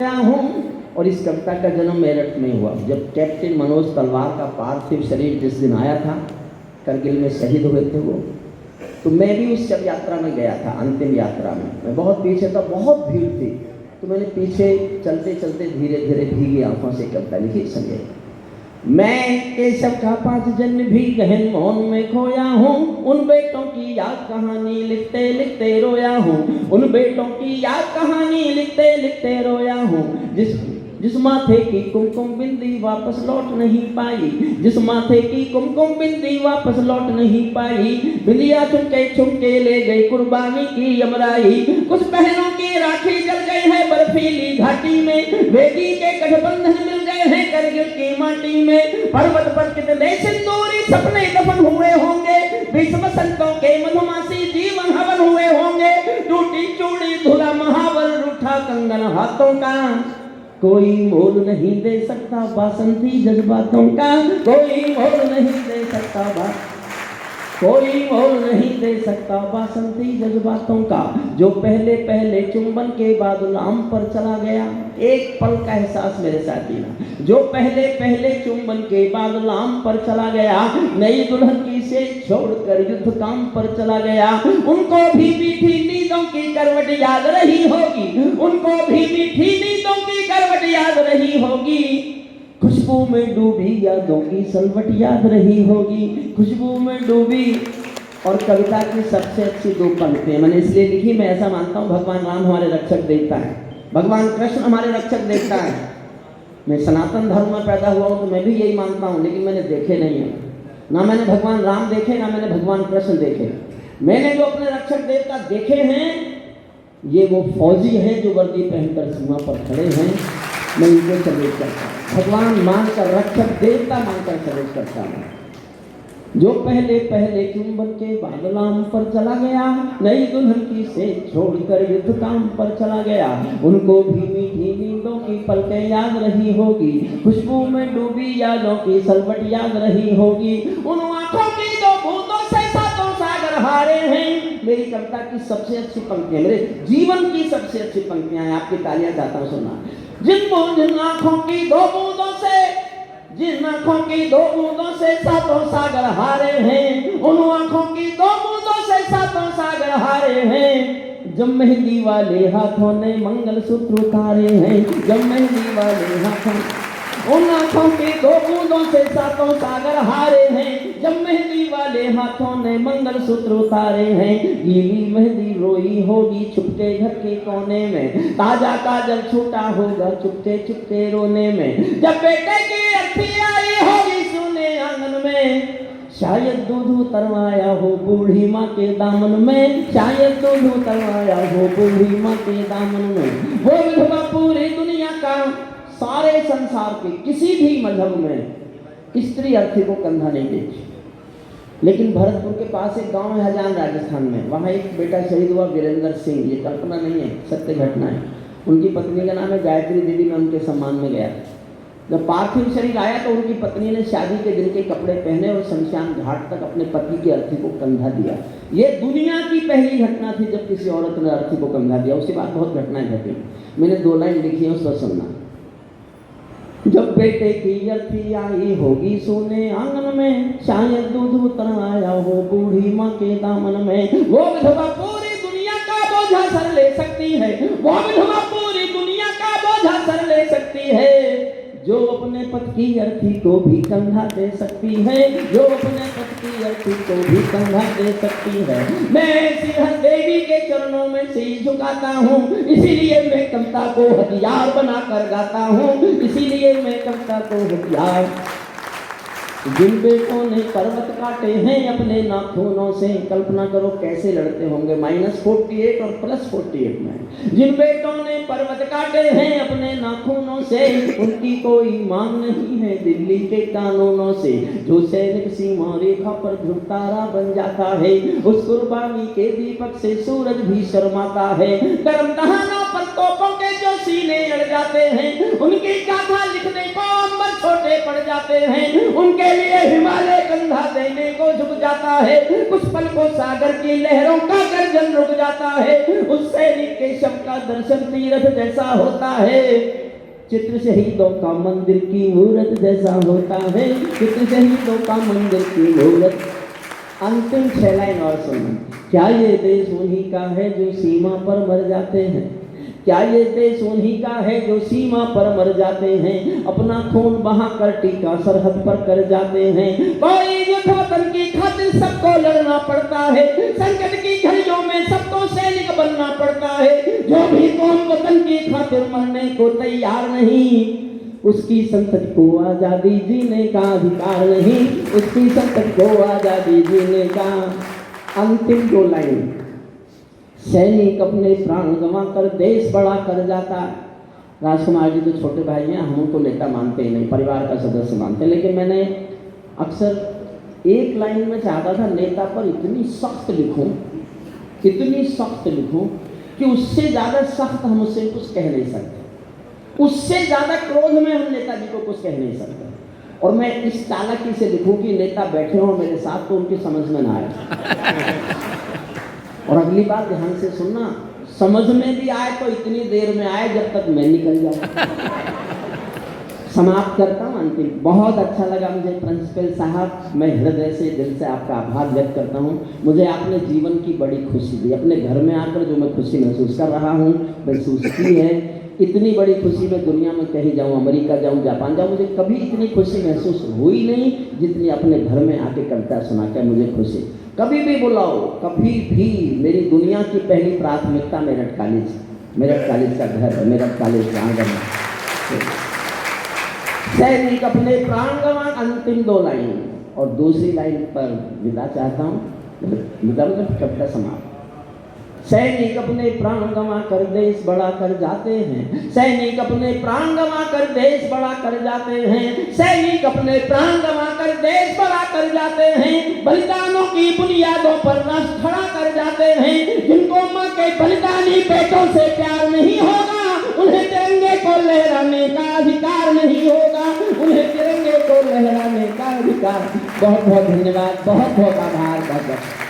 हूँ। और इस कविता का जन्म मेरठ में हुआ जब कैप्टन मनोज तलवार का पार्थिव शरीर जिस दिन आया था, करगिल में शहीद हुए थे वो, तो मैं भी उस शव यात्रा में गया था। अंतिम यात्रा में मैं बहुत पीछे था, बहुत भीड़ थी, तो मैंने पीछे चलते चलते धीरे धीरे भीगी आंखों से कविता लिखी। संगे मैं केशव का 5 जन्म भी गहन मौन में खोया हूँ, उन बेटों की याद कहानी लिखते लिखते रोया हूँ, उन बेटों की याद कहानी लिखते लिखते रोया हूँ। जिस माथे की कुमकुम बिंदी वापस लौट नहीं पाई, जिस माथे की कुमकुम बिंदी वापस लौट नहीं पाई, बिंदिया चुमके चुमके ले गई कुर्बानी की यमराई। कुछ बहनों की राखी जल गई है बर्फीली घाटी में, बेटी के गठबंधन मिल गए हैं करगिल की माटी में। पर्वत पर कितने सिंदूरी सपने दफन हुए होंगे, 20 बसंतों के मधुमासी जीवन हवन हुए होंगे। टूटी चूड़ी धुला महावर रूठा कंगन हाथों का, कोई मोल नहीं दे सकता बासंती जज्बातों का, कोई मोल नहीं दे सकता कोई मोल नहीं दे सकता बासंती जज्बातों का। जो पहले पहले चुंबन के बाद नाम पर चला गया, एक पल का एहसास मेरे साथी ना, जो पहले पहले चुंबन के बाद नाम पर चला गया, नई दुल्हन की से छोड़कर युद्ध काम पर चला गया। उनको भी मीठी नींदों की करवट याद रही होगी, उनको भी मीठी नींदों की करवट याद रही होगी। खुशबू में डूबी यादों की सलवट याद रही होगी, खुशबू में डूबी। और कविता की सबसे अच्छी 2 पंक्तियां मैंने इसलिए लिखी, मैं ऐसा मानता हूँ भगवान राम हमारे रक्षक देवता है, भगवान कृष्ण हमारे रक्षक देवता है। मैं सनातन धर्म में पैदा हुआ हूँ तो मैं भी यही मानता हूँ, लेकिन मैंने देखे नहीं है, ना मैंने भगवान राम देखे ना मैंने भगवान कृष्ण देखे। मैंने जो अपने रक्षक देवता देखे हैं ये वो फौजी हैं जो वर्दी पहनकर सीमा पर खड़े हैं, मैं इनको सल्यूट करता हूँ, भगवान मानकर रक्षक देवता मानकर सल्यूट करता हूँ। जो पहले पहले चुंबन के बाद नाम पर चला गया, नई दुल्हन की से छोड़कर युद्ध काम पर चला गया, उनको भी मीठी नींदों की पलकें याद रही होगी, खुशबू में डूबी यादों की सलवट याद रही होगी। उन आंखों की 2 बूंदों से सातों सागर हारे हैं। मेरी कविता की सबसे अच्छी पंक्तियां, मेरे जीवन की सबसे अच्छी पंक्तियां हैं, आपकी तालियां चाहता हूं सुनना। जिन आंखों की 2 बूंदों से, जिन आंखों की 2 बूंदों से सातों सागर हारे हैं, उन आंखों की 2 बूंदों से सातों सागर हारे हैं। जब मेहंदी वाले हाथों ने मंगलसूत्र उतारे हैं, जब मेहंदी वाले हाथों, उन आंखों की 2 बूंदों से सातों सागर हारे हैं। जब मेहंदी वाले हाथों ने मंगलसूत्र उतारे हैं, गीली मेहंदी रोई होगी छुपके घर के कोने में, ताजा काजल छूटा होगा चुपके चुपके रोने में। जब बेटे की अर्थी आई होगी सोने आंगन में, शायद दूध उतरवाया हो बूढ़ी माँ के दामन में, शायद दूध उतरवाया हो बूढ़ी माँ के दामन में। वो विधवा पूरी दुनिया का, सारे संसार के किसी भी मजहब में स्त्री अर्थी को कंधा नहीं देती, लेकिन भरतपुर के पास एक गांव है हजान राजस्थान में, वहाँ एक बेटा शहीद हुआ वीरेंद्र सिंह, ये कल्पना नहीं है सत्य घटना है। उनकी पत्नी का नाम है गायत्री देवी, मैं उनके सम्मान में गया। जब पार्थिव शरीर आया तो उनकी पत्नी ने शादी के दिन के कपड़े पहने और शमशान घाट तक अपने पति की अर्थी को कंधा दिया। ये दुनिया की पहली घटना थी जब किसी औरत ने अर्थी को कंधा दिया। उसके बाद बहुत घटनाएं घटी, मैंने 2 लाइन लिखी है, उसको सुनना। जब बेटे की अर्थी आई होगी सोने आंगन में, शायद दूध उतराया हो बूढ़ी माँ के दामन में। वो विधवा पूरी दुनिया का बोझा सर ले सकती है, वो विधवा पूरी दुनिया का बोझा सर ले सकती है, जो अपने पति की अर्थी को भी कंधा दे सकती है, जो अपने पति की अर्थी को भी कंधा दे सकती है। मैं सिंहन देवी के चरणों में सिर झुकाता हूँ, इसीलिए मैं कविता को हथियार बनाकर गाता हूँ, इसीलिए मैं कविता को हथियार। जिन बेटों ने पर्वत काटे हैं अपने नाखूनों से, कल्पना करो कैसे लड़ते होंगे -48 और +48 में। जिन बेटों ने पर्वत काटे हैं अपने नाखूनों से, उनकी कोई मांग नहीं है दिल्ली के कानूनों से। जो सैनिक सीमा रेखा पर ध्रुव तारा बन जाता है, उस कुर्बानी के दीपक से सूरज भी शर्माता है। कर्म कहानों पर तोपों के जो सीने अड़ जाते हैं, उनकी गाथा लिखने को अंबर छोटे पड़ जाते हैं, उनके लिए हिमालय कंधा देने को झुक जाता है। कुछ पल को सागर की लहरों का कर गर्जन रुक जाता है। उस सैनिक के शव का दर्शन तीर्थ जैसा होता है। चित्र शहीदों का मंदिर की मूरत जैसा होता है। चित्र शहीदों का मंदिर की मूरत। अंतिम 6 लाइन और सुनना। क्या ये देश उन्हीं का है जो सीमा पर मर जाते हैं? क्या ये देश उन्हीं का है जो सीमा पर मर जाते हैं? अपना खून बहाकर टीका सरहद पर कर जाते हैं। कोई युद्ध वतन की खातिर सबको लड़ना पड़ता है। संकट की घड़ियों में सबको सैनिक बनना पड़ता है। जो भी कौम वतन की खातिर मरने को तैयार नहीं, उसकी संतति को आजादी जीने का अधिकार नहीं। उसकी संतति को आजादी जीने का। अंतिम 2 लाइन। सैनिक अपने प्राण गंवा कर देश बड़ा कर जाता। राजकुमार जी तो छोटे भाई हैं, हम उनको नेता मानते ही नहीं, परिवार का सदस्य मानते। लेकिन मैंने अक्सर एक लाइन में चाहता था नेता पर इतनी सख्त लिखूं, इतनी सख्त लिखूं कि उससे ज़्यादा सख्त हम उससे कुछ कह नहीं सकते, उससे ज़्यादा क्रोध में हम नेताजी को कुछ कह नहीं सकते। और मैं इस चालाकी से लिखूं कि नेता बैठे हों मेरे साथ तो उनकी समझ में ना आए। और अगली बार ध्यान से सुनना, समझ में भी आए तो इतनी देर में आए जब तक मैं निकल जाऊं। समाप्त करता हूं अंतिम। बहुत अच्छा लगा मुझे प्रिंसिपल साहब, मैं हृदय से दिल से आपका आभार व्यक्त करता हूं। मुझे आपने जीवन की बड़ी खुशी दी। अपने घर में आकर जो मैं खुशी महसूस कर रहा हूं, महसूस की है, इतनी बड़ी खुशी मैं दुनिया में कहीं जाऊं, अमेरिका जाऊं, जापान जाऊं, मुझे कभी इतनी खुशी महसूस हुई नहीं जितनी अपने घर में आके कविता सुनाकर मुझे खुशी। कभी भी बुलाओ, कभी भी। मेरी दुनिया की पहली प्राथमिकता मेरठ कॉलेज, मेरठ कॉलेज का घर है, मेरठ कॉलेज का आंगन है। सैनिक अपने प्राण गंवा, अंतिम 2 लाइन। और दूसरी लाइन पर विदा चाहता हूँ, मतलब कविता समाप्त। सैनिक अपने प्राण गंवा कर देश बड़ा कर जाते हैं। सैनिक अपने प्राण गंवा कर देश बड़ा कर जाते हैं। सैनिक अपने प्राण गंवा कर देश बड़ा कर जाते हैं। बलिदानों की बुनियादों पर राष्ट्र खड़ा कर जाते हैं। जिनको माँ के बलिदानी बेटों से प्यार नहीं होगा, उन्हें तिरंगे को लहराने का अधिकार नहीं होगा। उन्हें तिरंगे को लहराने का अधिकार। बहुत बहुत धन्यवाद, बहुत बहुत आभार।